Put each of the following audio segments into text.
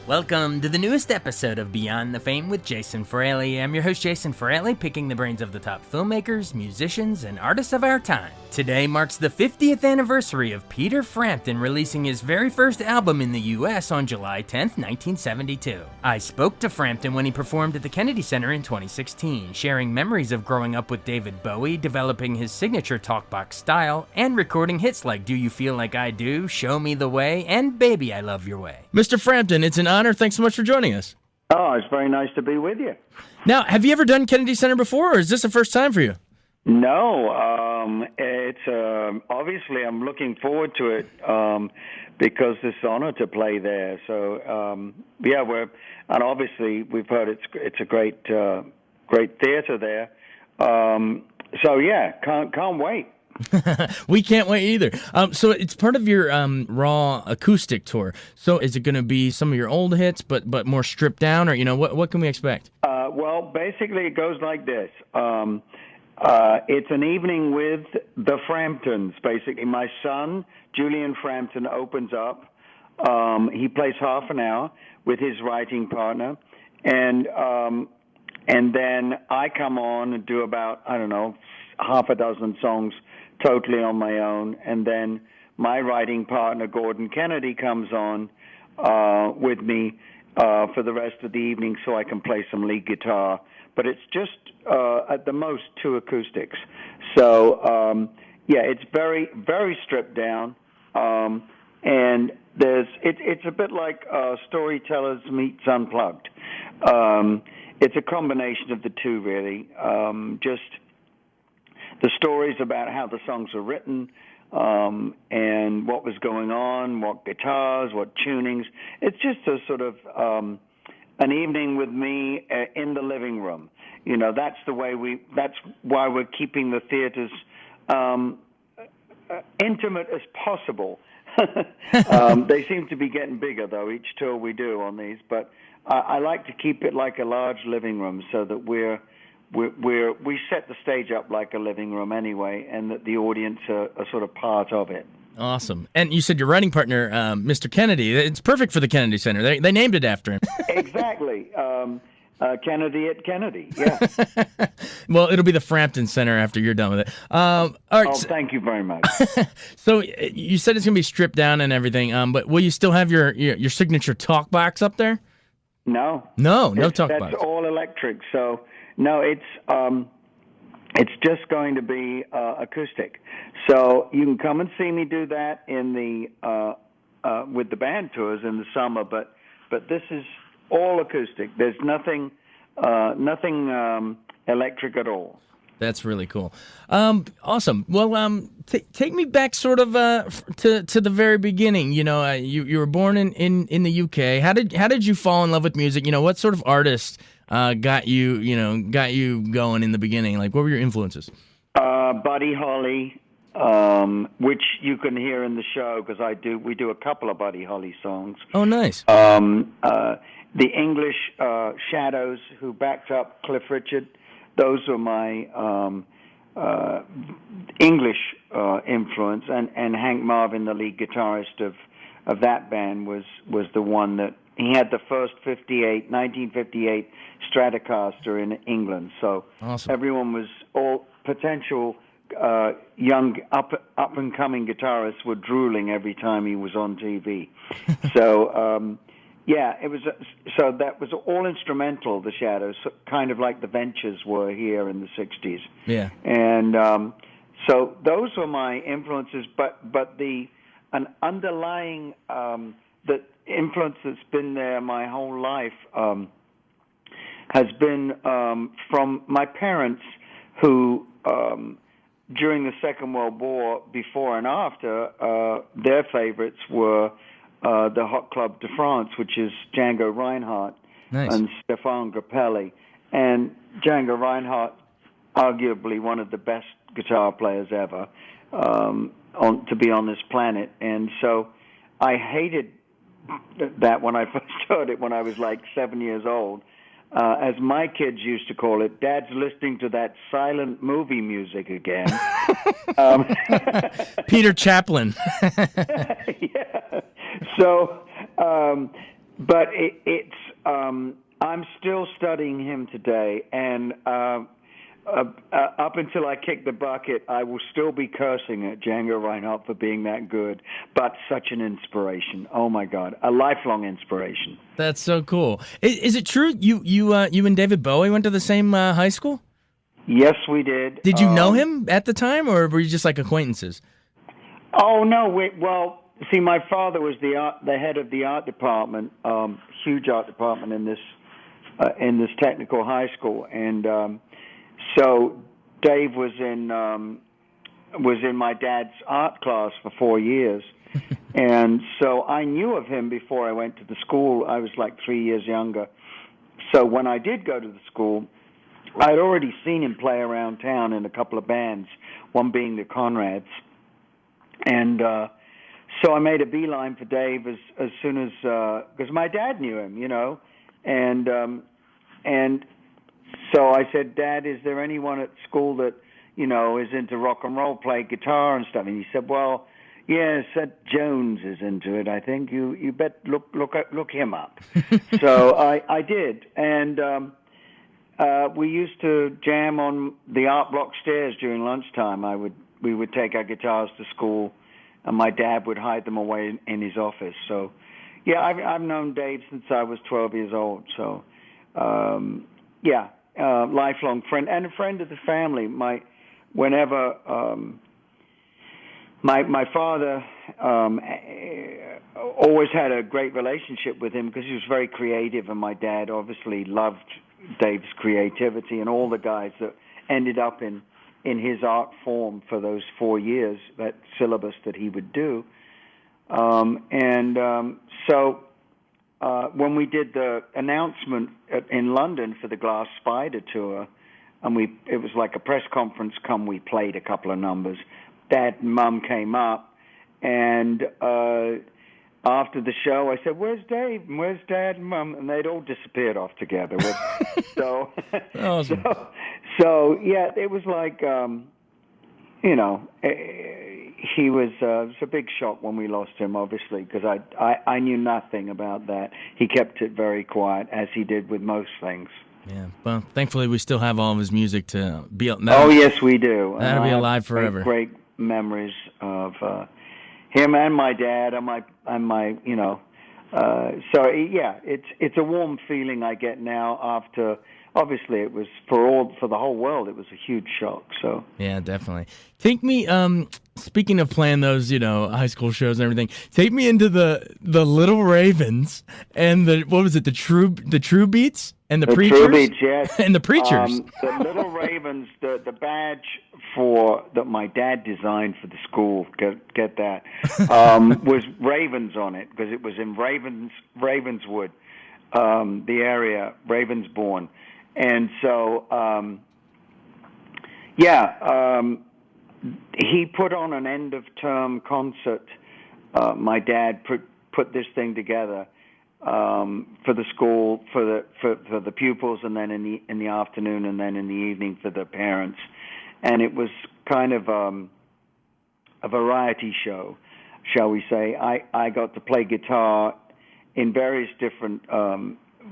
Welcome to the newest episode of Beyond the Fame with Jason Fraley. I'm your host, Jason Fraley, picking the brains of the top filmmakers, musicians, and artists of our time. Today marks the 50th anniversary of Peter Frampton releasing his very first album in the U.S. on July 10th, 1972. I spoke to Frampton when he performed at the Kennedy Center in 2016, sharing memories of growing up with David Bowie, developing his signature talkbox style, and recording hits like Do You Feel Like I Do, Show Me the Way, and Baby I Love Your Way. Mr. Frampton, it's an honor. Thanks so much for joining us. Oh, it's very nice to be with you. Now, have you ever done Kennedy Center before, or is this the first time for you? No, it's obviously I'm looking forward to it because it's an honor to play there. So and obviously we've heard it's a great theater there. So yeah, can't wait. We can't wait either. So it's part of your Raw acoustic tour. So is it going to be some of your old hits, but more stripped down, or what can we expect? Well, basically it goes like this. It's an evening with the Framptons. Basically, my son Julian Frampton opens up. He plays half an hour with his writing partner, and then I come on and do about half a dozen songs totally on my own, and then my writing partner Gordon Kennedy comes on with me for the rest of the evening so I can play some lead guitar. But it's just at the most 2 acoustics. So it's very, very stripped down, and it's a bit like Storytellers Meets Unplugged. It's a combination of the two, really. Just the stories about how the songs were written, and what was going on, what guitars, what tunings. It's just a sort of an evening with me in the living room. That's why we're keeping the theaters intimate as possible. They seem to be getting bigger, though, each tour we do on these. But I like to keep it like a large living room so that we set the stage up like a living room anyway, and that the audience are sort of part of it. Awesome. And you said your writing partner, Mr. Kennedy. It's perfect for the Kennedy Center. They named it after him. Exactly. Kennedy at Kennedy, yeah. Well, it'll be the Frampton Center after you're done with it. All right. Thank you very much. So you said it's going to be stripped down and everything, but will you still have your signature talkbox up there? No talkbox. That's all electric. So no, it's just going to be acoustic. So you can come and see me do that in the with the band tours in the summer, but this is all acoustic. There's nothing electric at all. That's really cool. Awesome. Well, take me back sort of to the very beginning. You were born in the UK. How did you fall in love with music? What sort of artist got you going in the beginning? Like, what were your influences? Buddy Holly, which you can hear in the show because we do a couple of Buddy Holly songs. Oh, nice. The English Shadows, who backed up Cliff Richard. Those were my English influence, and Hank Marvin, the lead guitarist of that band, was the one that he had the first 1958 Stratocaster in England. So awesome. Everyone was all potential young up and coming guitarists were drooling every time he was on TV. So. It was. So that was all instrumental. The Shadows, kind of like the Ventures were here in the '60s. Yeah. And so those were my influences. But an underlying the influence that's been there my whole life has been from my parents, who during the Second World War, before and after, their favorites were. The Hot Club de France, which is Django Reinhardt. Nice. And Stéphane Grappelli. And Django Reinhardt, arguably one of the best guitar players ever to be on this planet. And so I hated that when I first heard it when I was like 7 years old. As my kids used to call it, Dad's listening to that silent movie music again. Peter Chaplin. Yeah. So but I'm still studying him today, and up until I kick the bucket, I will still be cursing at Django Reinhardt for being that good, but such an inspiration. Oh my God, a lifelong inspiration. That's so cool. Is it true you and David Bowie went to the same high school? Yes, we did. Did you know him at the time, or were you just like acquaintances? Oh no, well, see, my father was the head of the art department, huge art department in this technical high school, and so Dave was in my dad's art class for 4 years, and so I knew of him before I went to the school. I was like 3 years younger, so when I did go to the school, I'd already seen him play around town in a couple of bands, one being the Conrads. And so I made a beeline for Dave as soon as, because my dad knew him, and so I said, Dad, is there anyone at school that, is into rock and roll, play guitar and stuff? And he said, well, yes, Seth Jones is into it, I think. You bet look him up. So I did, and we used to jam on the art block stairs during lunchtime. We would take our guitars to school, and my dad would hide them away in his office. So, yeah, I've known Dave since I was 12 years old. So, lifelong friend and a friend of the family. My father always had a great relationship with him because he was very creative, and my dad obviously loved Dave's creativity and all the guys that ended up in his art form for those 4 years, that syllabus that he would do. So when we did the announcement in London for the Glass Spider tour, and it was like a press conference we played a couple of numbers, Dad and Mum came up, and after the show, I said, "Where's Dave? And where's Dad and Mum?" And they'd all disappeared off together. So, awesome. so yeah, it was like, he was. It was a big shock when we lost him, obviously, because I knew nothing about that. He kept it very quiet, as he did with most things. Yeah, well, thankfully we still have all of his music to be. Oh yes, we do. That'll be alive forever. Great memories of him and my dad and my so yeah, it's a warm feeling I get now after. Obviously, it was for the whole world. It was a huge shock. So yeah, definitely. Take me. Speaking of playing those, high school shows and everything, take me into the Little Ravens and the True Beats and the Preachers. True Beats, yes, and the Preachers. The Little Ravens, the badge that my dad designed for the school. Get that was ravens on it because it was in Ravenswood, the area, Ravensbourne. And so, he put on an end-of-term concert. My dad put this thing together for the school, for the pupils, and then in the afternoon, and then in the evening for the parents. And it was kind of a variety show, shall we say. I got to play guitar in various different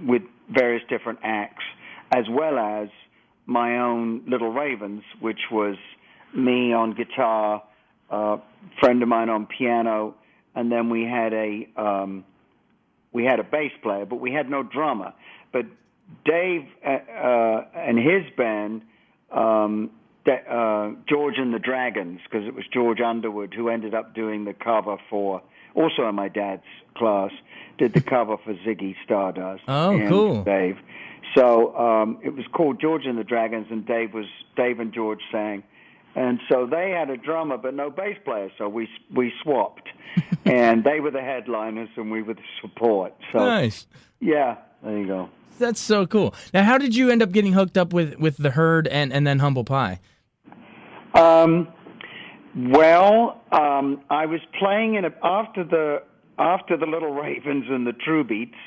with various different acts, as well as my own Little Ravens, which was me on guitar, friend of mine on piano, and then we had a bass player, but we had no drummer. But Dave and his band, George and the Dragons, because it was George Underwood who ended up doing the cover for, also in my dad's class, did the cover for Ziggy Stardust. Oh, cool. Dave. So it was called George and the Dragons, and Dave and George sang. And so they had a drummer but no bass player, so we swapped. And they were the headliners and we were the support. So, nice. Yeah, there you go. That's so cool. Now, how did you end up getting hooked up with The Herd and then Humble Pie? I was playing after the Little Ravens and the True Beats,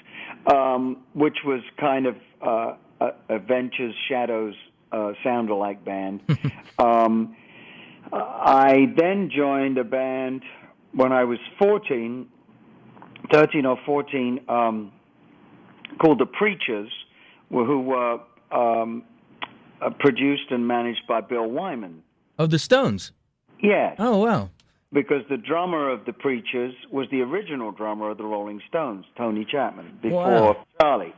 which was kind of Adventures Shadows sound-alike band. I then joined a band when I was 13 or 14, called The Preachers, who were produced and managed by Bill Wyman. Of the Stones? Yes. Oh, wow. Because the drummer of The Preachers was the original drummer of the Rolling Stones, Tony Chapman, before Charlie.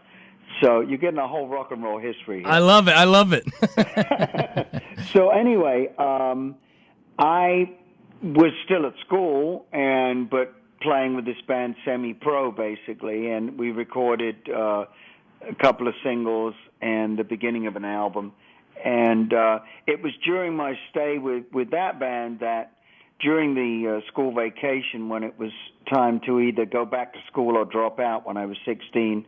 So you're getting a whole rock and roll history here. I love it. So anyway, I was still at school, but playing with this band semi-pro, basically, and we recorded a couple of singles and the beginning of an album. And it was during my stay with that band that during the school vacation, when it was time to either go back to school or drop out when I was 16,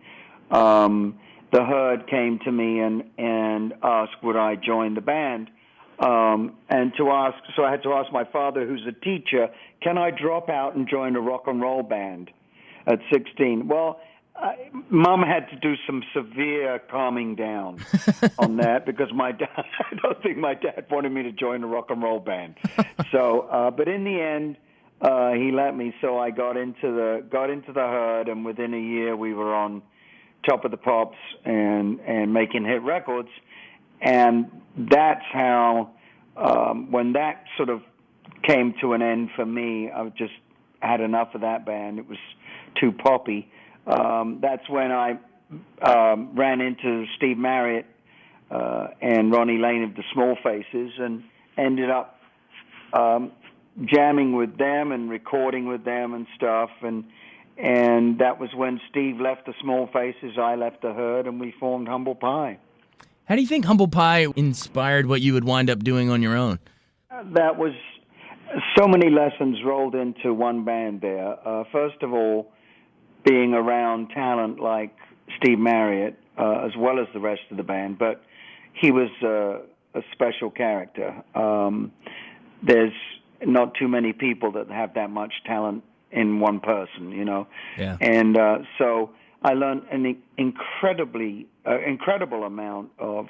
the Herd came to me and asked would I join the band. So I had to ask my father, who's a teacher, can I drop out and join a rock and roll band at 16? Well, Mom had to do some severe calming down on that because I don't think my dad wanted me to join a rock and roll band. So, but in the end, he let me. So I got into the Herd, and within a year we were on Top of the Pops and making hit records. And that's how, when that sort of came to an end for me, I just had enough of that band. It was too poppy. That's when I ran into Steve Marriott and Ronnie Lane of the Small Faces and ended up jamming with them and recording with them and stuff. And that was when Steve left the Small Faces, I left the Herd, and we formed Humble Pie. How do you think Humble Pie inspired what you would wind up doing on your own? That was so many lessons rolled into one band there. First of all, being around talent like Steve Marriott, as well as the rest of the band, but he was a special character. There's not too many people that have that much talent in one person, you know. Yeah. And so I learned an incredible amount of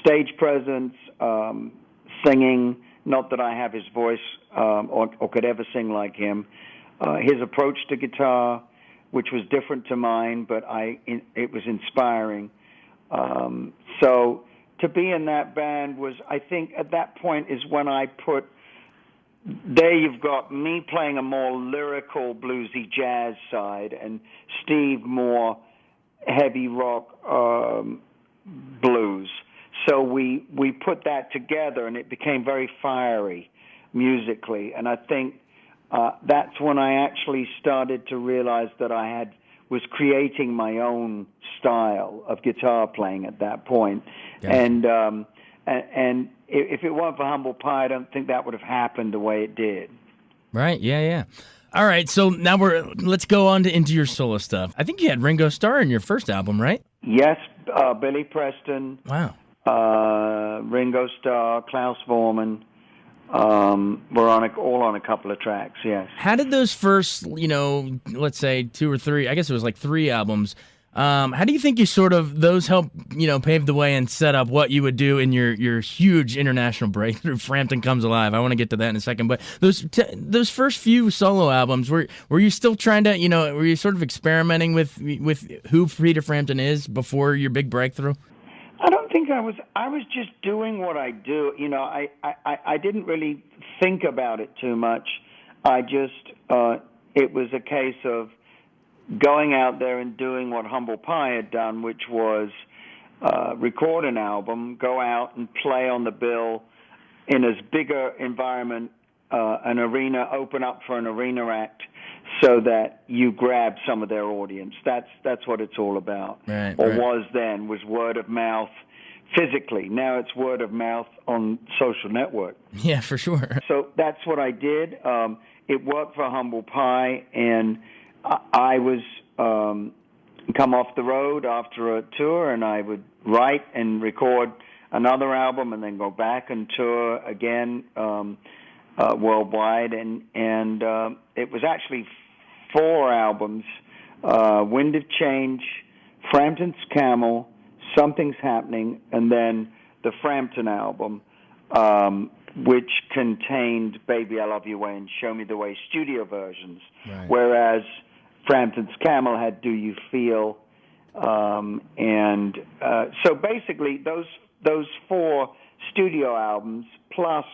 stage presence, singing. Not that I have his voice or could ever sing like him. His approach to guitar, which was different to mine, but it was inspiring. So to be in that band was, I think, at that point is when I put. There you've got me playing a more lyrical, bluesy jazz side, and Steve more heavy rock blues. So we put that together, and it became very fiery musically. And I think that's when I actually started to realize that was creating my own style of guitar playing at that point. Yeah. And if it weren't for Humble Pie, I don't think that would have happened the way it did. Right, yeah. All right, so now let's go on into your solo stuff. I think you had Ringo Starr in your first album, right? Yes, Billy Preston. Wow. Ringo Starr, Klaus Voormann. We're all on a couple of tracks, yes. How did those first, let's say 2 or 3, I guess it was like 3 albums, how do you think those help, pave the way and set up what you would do in your huge international breakthrough, Frampton Comes Alive? I want to get to that in a second, but those first few solo albums, were you still trying to, were you sort of experimenting with who Peter Frampton is before your big breakthrough? I don't think I was. I was just doing what I do. I didn't really think about it too much. I just, it was a case of going out there and doing what Humble Pie had done, which was record an album, go out and play on the bill in as bigger environment, an arena, open up for an arena act, so that you grab some of their audience. That's what it's all about. Right, was word of mouth physically. Now it's word of mouth on social network. Yeah, for sure. So that's what I did. It worked for Humble Pie, and I was come off the road after a tour, and I would write and record another album and then go back and tour again worldwide. And it was actually 4 albums, Wind of Change, Frampton's Camel, Something's Happening, and then the Frampton album, which contained Baby I Love Your Way and Show Me the Way studio versions, right. Whereas Frampton's Camel had Do You Feel So basically, those 4 studio albums plus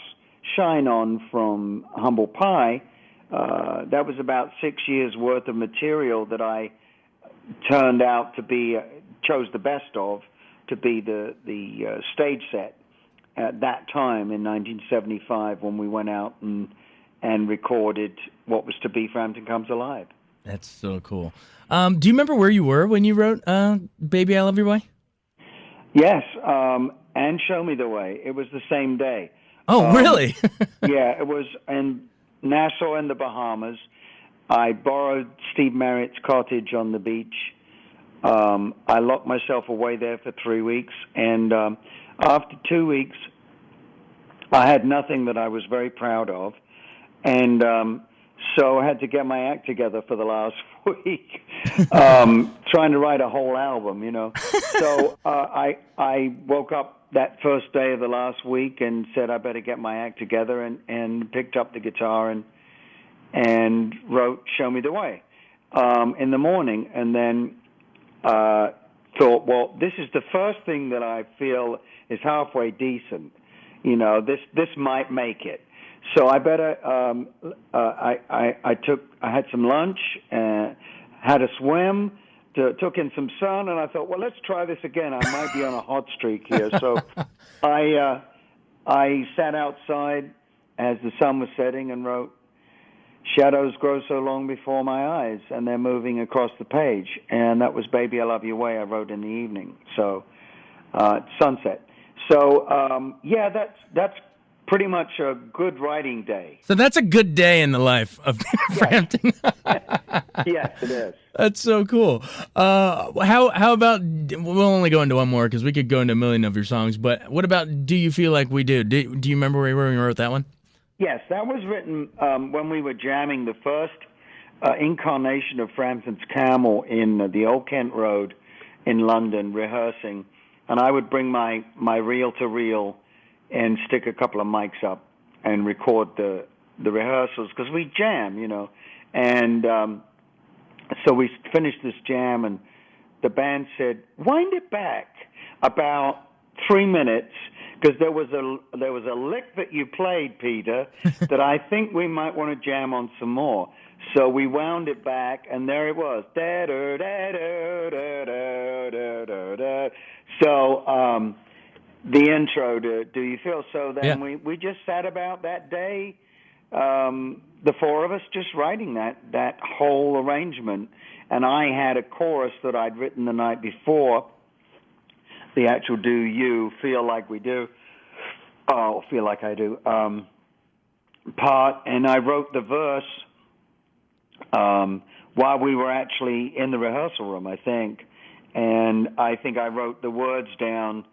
Shine On from Humble Pie, that was about 6 years worth of material that I turned out to be, chose the best of, to be the stage set at that time in 1975 when we went out and recorded what was to be Frampton Comes Alive. That's so cool. Do you remember where you were when you wrote Baby, I Love Your Way? Yes, and Show Me the Way. It was the same day. Oh, really? Yeah, it was in Nassau in the Bahamas. I borrowed Steve Marriott's cottage on the beach. I locked myself away there for 3 weeks, and after 2 weeks, I had nothing that I was very proud of, and so I had to get my act together for the last week, trying to write a whole album, So I woke up that first day of the last week and said I better get my act together, and picked up the guitar and wrote Show Me the Way in the morning, and then thought, well, this is the first thing that I feel is halfway decent. This might make it. So I better. I had some lunch, had a swim, took in some sun, and I thought, well, let's try this again. I might be on a hot streak here. So I sat outside as the sun was setting and wrote, "Shadows grow so long before my eyes, and they're moving across the page." And that was Baby, I Love Your Way I wrote in the evening. So sunset. So that's pretty much a good writing day. So that's a good day in the life of Peter Frampton. Yes, it is. That's so cool. How about, we'll only go into one more because we could go into a million of your songs, but what about Do You Feel Like We Do? Do you remember where you wrote that one? Yes, that was written when we were jamming the first incarnation of Frampton's Camel in the Old Kent Road in London, rehearsing. And I would bring my reel-to-reel and stick a couple of mics up and record the rehearsals because we jam, And so we finished this jam, and the band said, "Wind it back about 3 minutes because there was a lick that you played, Peter, that I think we might want to jam on some more." So we wound it back, and there it was. So the intro to Do You Feel? So then we just sat about that day, the 4 of us just writing that whole arrangement. And I had a chorus that I'd written the night before, the actual Do You Feel Like We Do, Feel Like I Do, part. And I wrote the verse while we were actually in the rehearsal room, I think. And I think I wrote the words down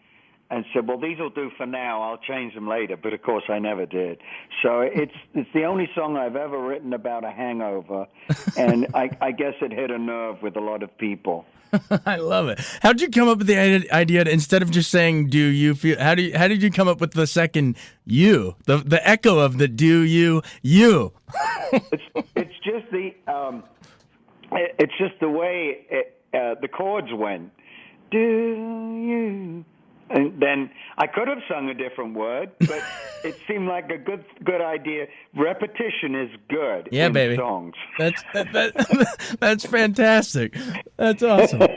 and said, well, these will do for now. I'll change them later. But, of course, I never did. So it's the only song I've ever written about a hangover. And I guess it hit a nerve with a lot of people. I love it. How did you come up with the idea to, instead of just saying "Do you feel"? How did you come up with the second "you"? The echo of the "Do you"? It's just the way the chords went. Do you? And then I could have sung a different word, but it seemed like a good idea. Repetition is good in songs. That's fantastic. That's awesome.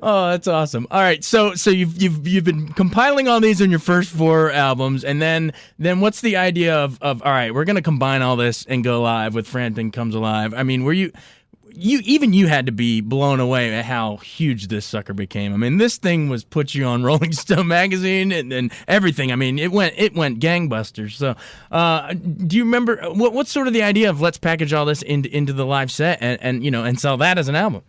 Oh, that's awesome. All right, so you've been compiling all these in your first 4 albums, and then what's the idea of all right, we're gonna combine all this and go live with Frampton Comes Alive? I mean, were you had to be blown away at how huge this sucker became. I mean, this thing put you on Rolling Stone magazine and everything. I mean, it went gangbusters. So, do you remember what's sort of the idea of let's package all this into the live set and sell that as an album?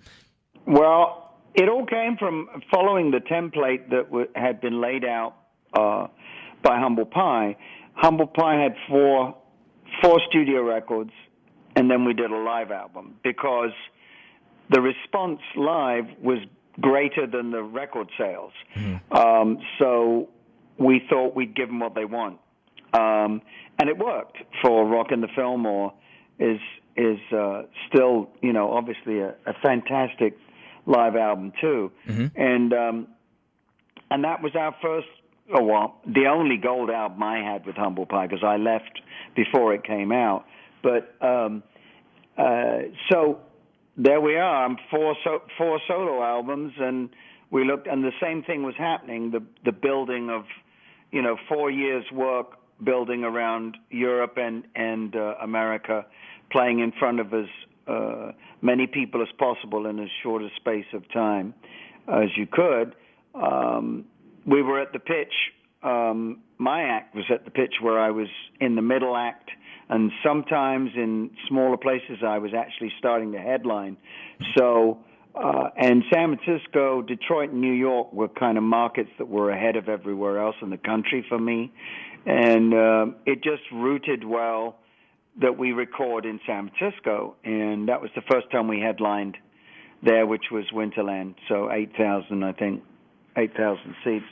Well, it all came from following the template that had been laid out by Humble Pie. Humble Pie had four studio records. And then we did a live album because the response live was greater than the record sales. Mm-hmm. So we thought we'd give them what they want. And it worked for Rockin' the Fillmore is still, obviously a fantastic live album too. And that was our first, the only gold album I had with Humble Pie, because I left before it came out. But so there we are. Four solo albums, and we looked, and the same thing was happening. The building of, 4 years work building around Europe and America, playing in front of as many people as possible in as short a space of time as you could. We were at the pitch. My act was at the pitch where I was in the middle act, and sometimes in smaller places I was actually starting to headline. So, and San Francisco, Detroit, and New York were kind of markets that were ahead of everywhere else in the country for me. And it just rooted well that we record in San Francisco. And that was the first time we headlined there, which was Winterland. So 8,000, I think, 8,000 seats.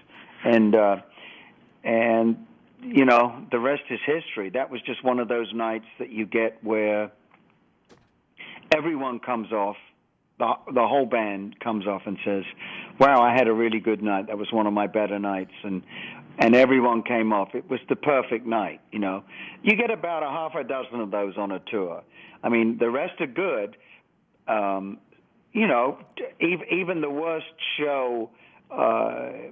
And the rest is history. That was just one of those nights that you get where everyone comes off, the whole band comes off and says, wow, I had a really good night. That was one of my better nights. And everyone came off. It was the perfect night, You get about a half a dozen of those on a tour. I mean, the rest are good. Even the worst show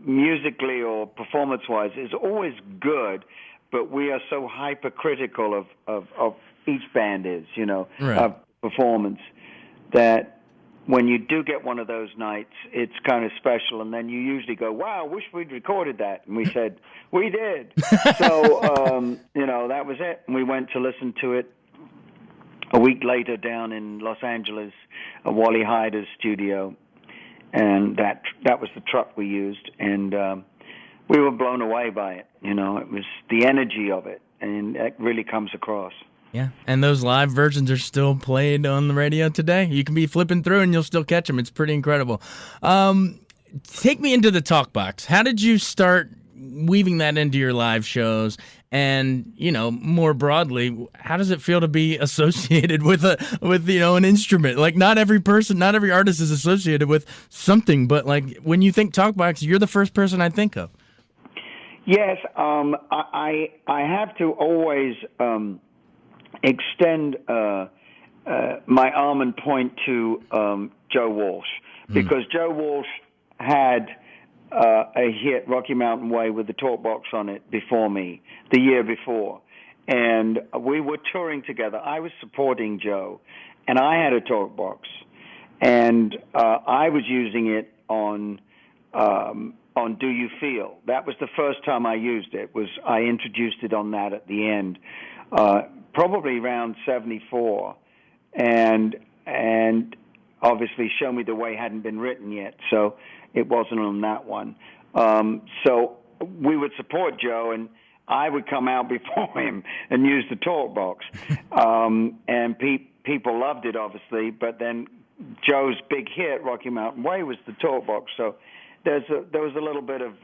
musically or performance-wise is always good, but we are so hypercritical of each band is, right. of performance, that when you do get one of those nights, it's kind of special, and then you usually go, wow, I wish we'd recorded that. And we said, we did. So, that was it. And we went to listen to it a week later down in Los Angeles, at Wally Hyder's studio. And that was the truck we used, and we were blown away by it. It was the energy of it, and it really comes across. Yeah, and those live versions are still played on the radio today. You can be flipping through and you'll still catch them. It's pretty incredible. Take me into the talkbox. How did you start weaving that into your live shows? And, more broadly, how does it feel to be associated with an instrument? Like, not every artist is associated with something, but like when you think talkbox, you're the first person I think of. Yes, I have to always extend my arm and point to Joe Walsh, because Joe Walsh had a hit, Rocky Mountain Way, with the talkbox on it before me, the year before. And we were touring together. I was supporting Joe, and I had a talkbox. And I was using it on Do You Feel. That was the first time I used it. I introduced it on that at the end, probably around 74. And obviously Show Me the Way hadn't been written yet, so it wasn't on that one. So we would support Joe, and I would come out before him and use the talkbox. And people loved it, obviously, but then Joe's big hit, Rocky Mountain Way, was the talkbox. So there was a little bit of...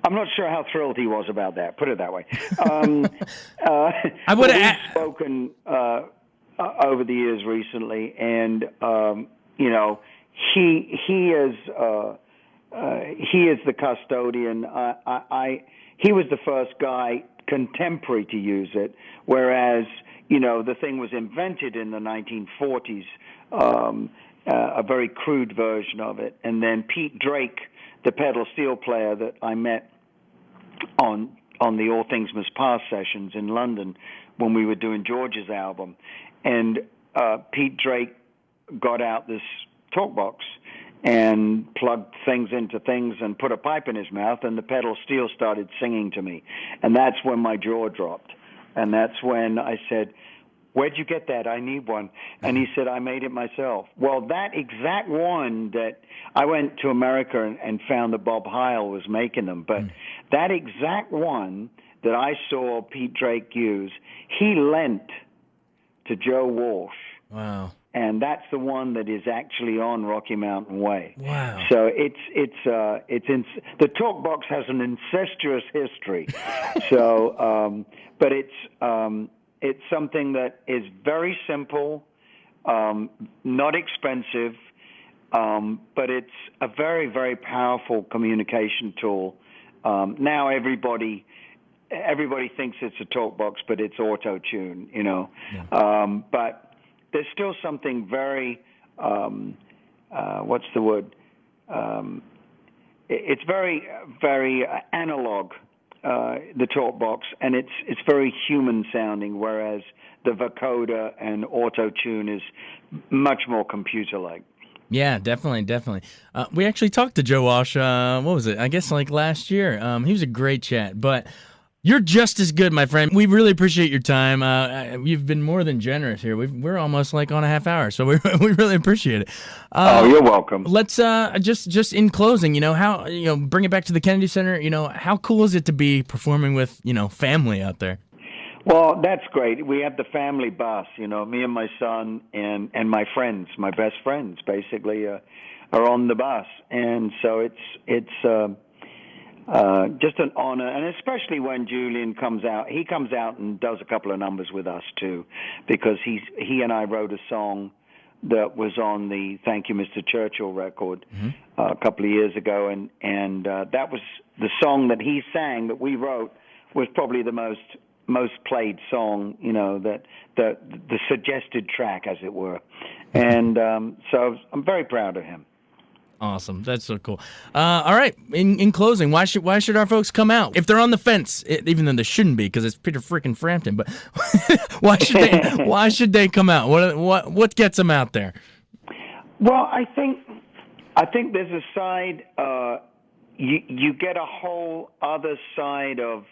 I'm not sure how thrilled he was about that, put it that way. I would have spoken over the years recently, and, he is the custodian. He was the first guy contemporary to use it, whereas, the thing was invented in the 1940s, a very crude version of it. And then Pete Drake, the pedal steel player that I met on the All Things Must Pass sessions in London when we were doing George's album, and Pete Drake got out this talkbox and plugged things into things and put a pipe in his mouth, and the pedal steel started singing to me. And that's when my jaw dropped. And that's when I said, where'd you get that? I need one. And he said, I made it myself. Well, that exact one that I went to America and found that Bob Heil was making them, but that exact one that I saw Pete Drake use, he lent to Joe Walsh. Wow. And that's the one that is actually on Rocky Mountain Way. Wow. So the talkbox has an incestuous history. So, but it's something that is very simple, not expensive, but it's a very, very powerful communication tool. Now everybody thinks it's a talkbox, but it's auto-tune, Yeah. But there's still something very, what's the word? It's very, very analog, the talkbox, and it's very human sounding, whereas the vocoder and auto-tune is much more computer-like. Yeah, definitely. We actually talked to Joe Walsh, what was it? I guess like last year. He was a great chat, but you're just as good, my friend. We really appreciate your time. You've been more than generous here. We're almost like on a half hour, so we really appreciate it. You're welcome. Let's just in closing, how bring it back to the Kennedy Center. How cool is it to be performing with family out there? Well, that's great. We have the family bus, me and my son and my friends, my best friends, basically, are on the bus, and so it's just an honor, and especially when Julian comes out. He comes out and does a couple of numbers with us too, because he and I wrote a song that was on the "Thank You, Mr. Churchill" record a couple of years ago, and that was the song that he sang that we wrote was probably the most played song, that the suggested track, as it were, and so I'm very proud of him. Awesome, that's so cool. All right, in closing, why should our folks come out if they're on the fence, even though they shouldn't be because it's Peter freaking Frampton? But why should they come out? What gets them out there? Well, I think there's a side. You get a whole other side of.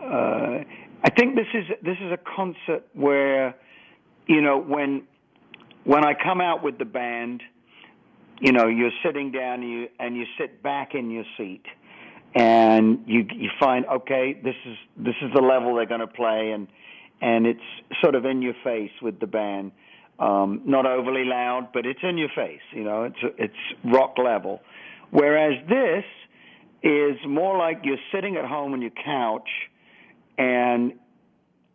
I think this is a concert where, when I come out with the band, you're sitting down and you sit back in your seat, and you find, okay, this is the level they're going to play, and it's sort of in your face with the band, not overly loud, but it's in your face, it's rock level, whereas this is more like you're sitting at home on your couch. And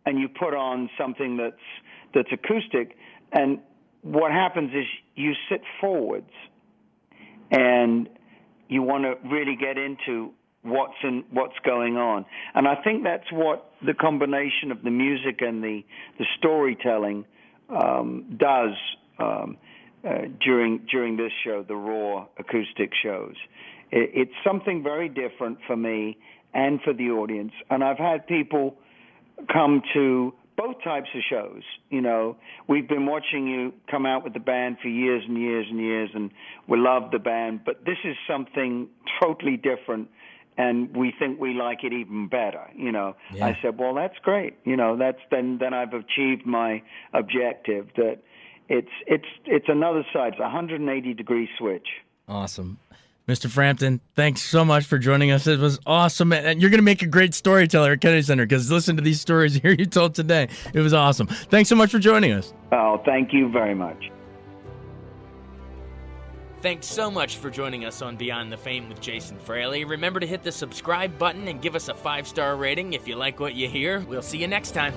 you put on something that's acoustic, and what happens is you sit forwards, and you want to really get into what's going on. And I think that's what the combination of the music and the storytelling does during this show, the raw acoustic shows. It's something very different for me and for the audience. And I've had people come to both types of shows. We've been watching you come out with the band for years and years and years, and we love the band, but this is something totally different, and we think we like it even better. Yeah. I said, well, that's great. That's then I've achieved my objective. That it's another side. It's a 180-degree switch. Awesome. Mr. Frampton, thanks so much for joining us. It was awesome. And you're going to make a great storyteller at Kennedy Center, because listen to these stories here you told today. It was awesome. Thanks so much for joining us. Oh, thank you very much. Thanks so much for joining us on Beyond the Fame with Jason Fraley. Remember to hit the subscribe button and give us a 5-star rating if you like what you hear. We'll see you next time.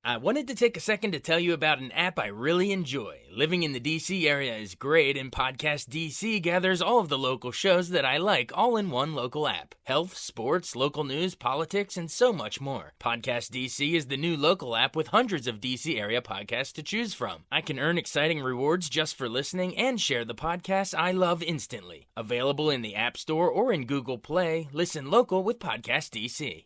I wanted to take a second to tell you about an app I really enjoy. Living in the DC area is great, and Podcast DC gathers all of the local shows that I like all in one local app. Health, sports, local news, politics, and so much more. Podcast DC is the new local app with hundreds of DC area podcasts to choose from. I can earn exciting rewards just for listening and share the podcasts I love instantly. Available in the App Store or in Google Play, listen local with Podcast DC.